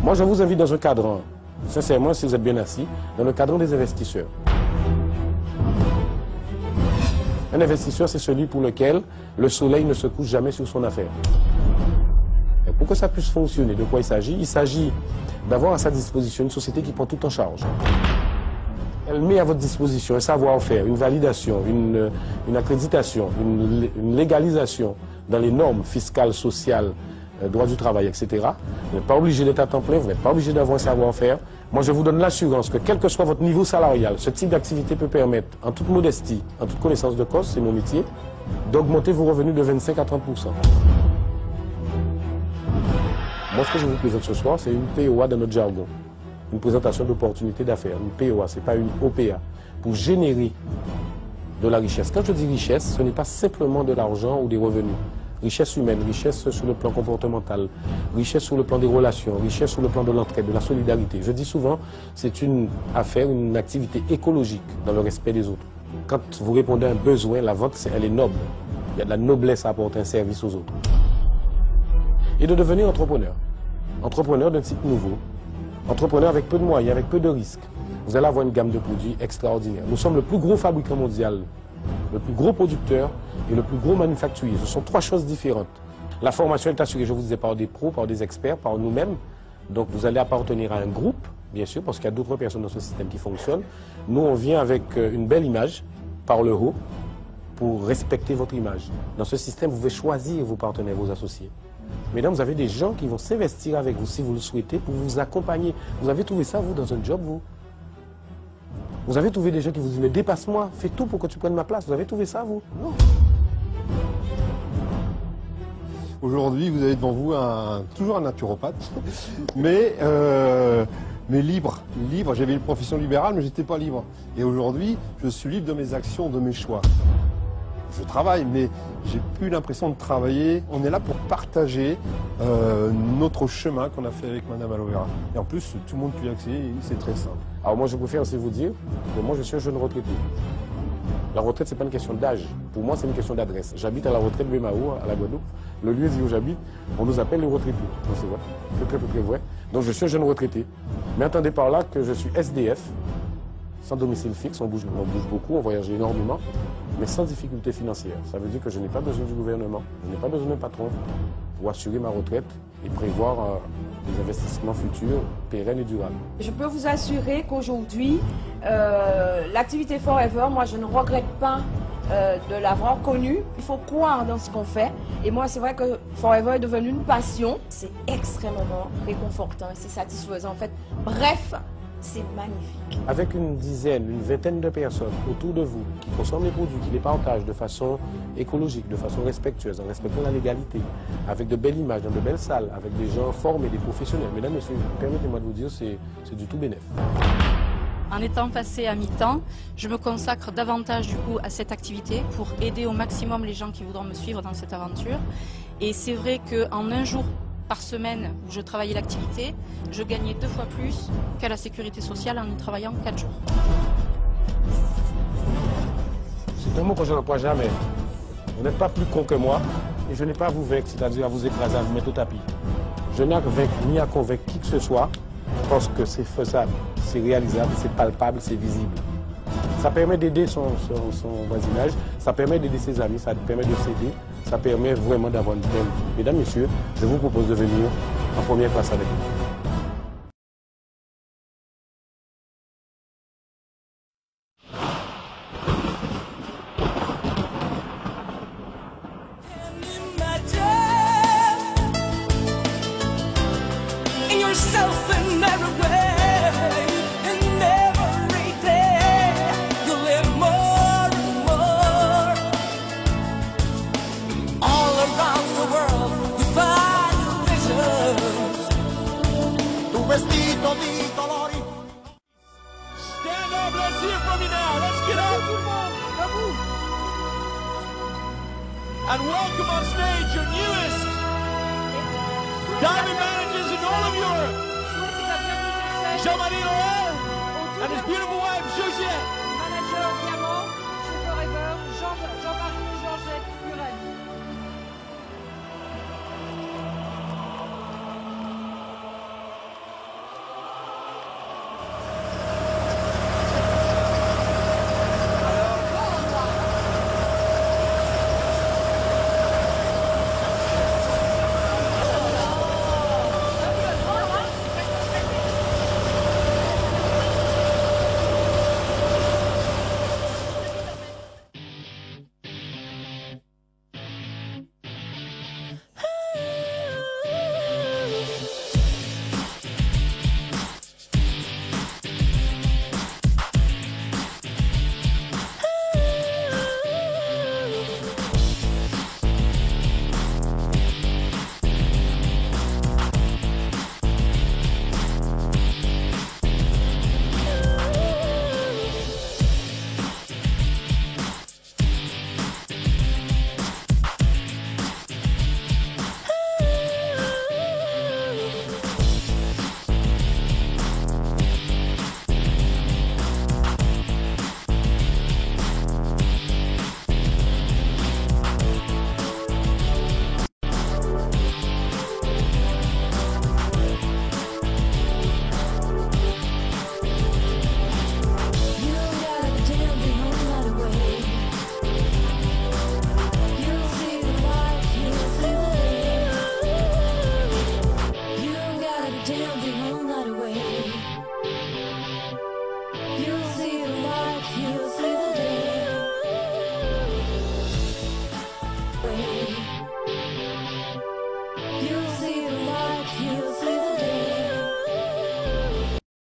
Moi, je vous invite dans un cadran, sincèrement, si vous êtes bien assis, dans le cadran des investisseurs. Un investisseur, c'est celui pour lequel le soleil ne se couche jamais sur son affaire. Et pour que ça puisse fonctionner, de quoi il s'agit? Il s'agit d'avoir à sa disposition une société qui prend tout en charge. Elle met à votre disposition un savoir-faire, une validation, une accréditation, une légalisation dans les normes fiscales, sociales, droit du travail, etc. Vous n'êtes pas obligé d'être à temps plein, vous n'êtes pas obligé d'avoir un savoir-faire. Moi, je vous donne l'assurance que quel que soit votre niveau salarial, ce type d'activité peut permettre, en toute modestie, en toute connaissance de cause, c'est mon métier, d'augmenter vos revenus de 25 à 30%. Moi, ce que je vous présente ce soir, c'est une POA dans notre jargon. Une présentation d'opportunité d'affaires. Une POA, ce n'est pas une OPA. Pour générer de la richesse. Quand je dis richesse, ce n'est pas simplement de l'argent ou des revenus. Richesse humaine, richesse sur le plan comportemental, richesse sur le plan des relations, richesse sur le plan de l'entraide, de la solidarité. Je dis souvent, c'est une affaire, une activité écologique dans le respect des autres. Quand vous répondez à un besoin, la vente, elle est noble. Il y a de la noblesse à apporter un service aux autres. Et de devenir entrepreneur. Entrepreneur d'un type nouveau. Entrepreneur avec peu de moyens, avec peu de risques. Vous allez avoir une gamme de produits extraordinaire. Nous sommes le plus gros fabricant mondial, le plus gros producteur et le plus gros manufacturier. Ce sont trois choses différentes. La formation est assurée, je vous disais, par des pros, par des experts, par nous-mêmes. Donc vous allez appartenir à un groupe, bien sûr, parce qu'il y a d'autres personnes dans ce système qui fonctionnent. Nous, on vient avec une belle image, par le haut, pour respecter votre image. Dans ce système, vous pouvez choisir vos partenaires, vos associés. Mesdames, vous avez des gens qui vont s'investir avec vous, si vous le souhaitez, pour vous accompagner. Vous avez trouvé ça, vous, dans un job, vous? Vous avez trouvé des gens qui vous disent, mais dépasse-moi, fais tout pour que tu prennes ma place. Vous avez trouvé ça, vous? Non. Aujourd'hui, vous avez devant vous toujours un naturopathe, mais libre. Libre, j'avais une profession libérale, mais je n'étais pas libre. Et aujourd'hui, je suis libre de mes actions, de mes choix. Je travaille, mais j'ai plus l'impression de travailler. On est là pour partager notre chemin qu'on a fait avec Madame Aloe Vera. Et en plus, tout le monde peut y accéder, c'est très simple. Alors moi, je préfère aussi vous dire que moi, je suis un jeune retraité. La retraite, ce n'est pas une question d'âge. Pour moi, c'est une question d'adresse. J'habite à la retraite de Bémao, à la Guadeloupe. Le lieu où j'habite, on nous appelle les retraités. C'est vrai, c'est très vrai. Donc je suis un jeune retraité. Mais entendez par là que je suis SDF, sans domicile fixe, on bouge beaucoup, on voyage énormément, mais sans difficulté financière. Ça veut dire que je n'ai pas besoin du gouvernement, je n'ai pas besoin d'un patron pour assurer ma retraite et prévoir des investissements futurs, pérennes et durables. Je peux vous assurer qu'aujourd'hui, l'activité Forever, moi je ne regrette pas de l'avoir connue. Il faut croire dans ce qu'on fait. Et moi, c'est vrai que Forever est devenu une passion. C'est extrêmement réconfortant et c'est satisfaisant en fait. Bref, c'est magnifique. Avec une dizaine, une vingtaine de personnes autour de vous qui consomment les produits, qui les partagent de façon écologique, de façon respectueuse, en respectant la légalité, avec de belles images, dans de belles salles, avec des gens formés, des professionnels. Mesdames, Messieurs, permettez-moi de vous dire, c'est du tout bénéf. En étant passée à mi-temps, je me consacre davantage du coup à cette activité pour aider au maximum les gens qui voudront me suivre dans cette aventure. Et c'est vrai qu'en un jour par semaine où je travaillais l'activité, je gagnais 2 fois plus qu'à la sécurité sociale en y travaillant 4 jours. C'est un mot que je n'emploie jamais. Vous n'êtes pas plus con que moi et je n'ai pas à vous vaincre, c'est-à-dire à vous écraser, à vous mettre au tapis. Je n'ai à vaincre ni à convaincre qui que ce soit parce que c'est faisable, c'est réalisable, c'est palpable, c'est visible. Ça permet d'aider son voisinage, ça permet d'aider ses amis, ça permet de s'aider, ça permet vraiment d'avoir une belle. Mesdames, Messieurs, je vous propose de venir en première classe avec nous. Stand up, let's hear from you now. Let's get up. And welcome on stage your newest diamond managers in all of Europe. Jean-Marie Laurel and his beautiful wife, Georgette. Manager Diamant, chez Forever, Jean-Marie, Georgette.